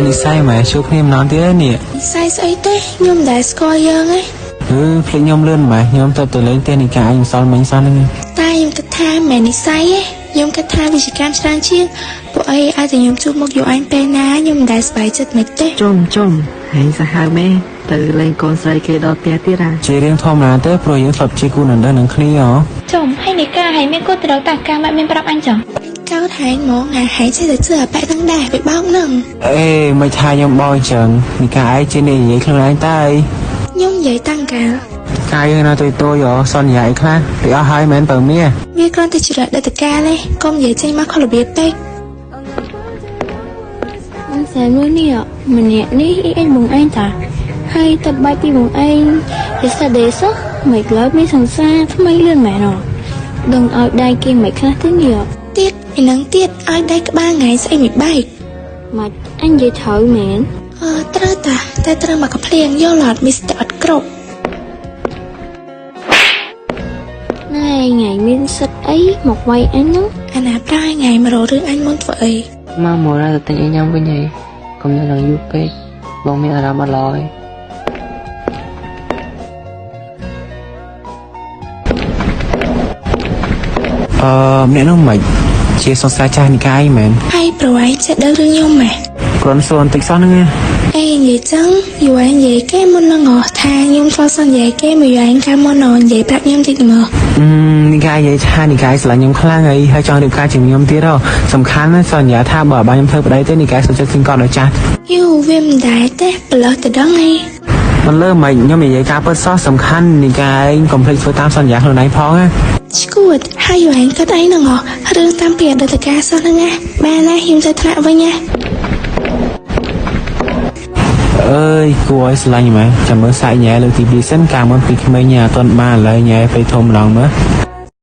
និស័យម៉ែជួបគ្នាម្ដងទៀតនេះ និស័យស្អីទេខ្ញុំមិនដែលស្គាល់យើងទេ ភ្លេចខ្ញុំលឿនម៉ែខ្ញុំទៅលេងទេនីកាអញម្សិលមិញសោះហ្នឹង តែខ្ញុំគិតថាមិននិស័យទេខ្ញុំគិតថាវិជ្ជាកម្មច្រើនជាងពួកអីអាចតែខ្ញុំជួបមុខយកអញពេលណាខ្ញុំមិនដែលស្បែកចិត្តមិនទេ ជុំហើយសាហាវមែនទៅលេងកូនស្រីគេដល់ផ្ទះទៀតហ่ะ ជារៀងធម្មតាទេព្រោះយើងធ្លាប់ជាគូនឹងដឹងនឹងគ្នាហ៎ ចុំហើយនីកាហើយមានគូទៅរកតាការម៉ែមានប្រាប់អញចឹង កោតហែងហ្មងហែងចេះតែជឿអាប៉ែហ្នឹងដែរវាបោកហ្នឹង អេមិនថាខ្ញុំបោអញ្ចឹងនីកាឯងជានិយាយខ្លួនឯងតើ ខ្ញុំនិយាយតាំងកាល កាយយើងនៅទៅសន្យាអីខ្លះពីអស់ហើយមែនបើមា វាគ្រាន់តែជារដូវកាលទេកុំនិយាយចេញមកខុសរបៀបពេក អញសែនមួយនេះម្នាក់នេះអញបងឯងតាហើយទៅបាច់ពីបងឯងជាស្ដេសោះមិនក្លើមានសង្សារថ្មីលឿនមែនដឹងឲ្យដៃគេមិនខ្លះទេនេះ ទៀតពីនឹងទៀតឲ្យដៃក្បាលថ្ងៃស្អីមិនបែក មកអញនិយាយត្រូវមែន ត្រូវតាតែត្រូវមកកំភ្លៀងយកឡតមីស្ទើអត់គ្រប់ ណែថ្ងៃមានសិតអីមកវាយអញហ្នឹង អាណាប្រាយថ្ងៃមករករឿងអញមុនធ្វើអី មកទៅទិញឲ្យញ៉ាំវិញហើយកុំនៅនឹងយូរពេកបងមានអារម្មណ៍អត់ល្អទេ ម្នាក់នោះមិនជាសង្សារចាស់នីកាឯងមែន ហើយប្រវែងចេះដឹងរឿងខ្ញុំម៉េះ គ្រាន់សួរបន្តិចសោះហ្នឹងណា អេនិយាយចឹងយូរឯងនិយាយគេមុននឹងថាខ្ញុំឆ្លោះសន្យាគេមួយយូរឯងកាលមុននិយាយប្រាប់ខ្ញុំតិចមើល នីកានិយាយថានីកាស្រឡាញ់ខ្ញុំខ្លាំងហើយចង់រៀបការជាមួយខ្ញុំទៀតសំខាន់ណាស់សន្យាថាបើខ្ញុំធ្វើប្តីទេនីកាសុខចិត្តស៊ីកត់ឲ្យចាស់ យូវាមិនដែរទេប្រឡោះទៅដឹងឯង មិនលើមិនខ្ញុំនិយាយការពិតសោះសំខាន់នីកាឯងកុំភ្លេចធ្វើតាមសន្យាខ្លួនឯងផងណា ឈួតហើយយូរឯងគិតអីហ្នឹងរឿងតាមពីអតីតកាលសោះហ្នឹងណាបានណាខ្ញុំទៅថ្នាក់វិញណា អើយគួរឲ្យស្រឡាញ់មែនចាំមើលសាច់ញ៉ែលើកទី2សិនកាលមុនពីក្មេងញ៉ែអត់ទាន់បានឥឡូវញ៉ែពេលធំម្ដងមើល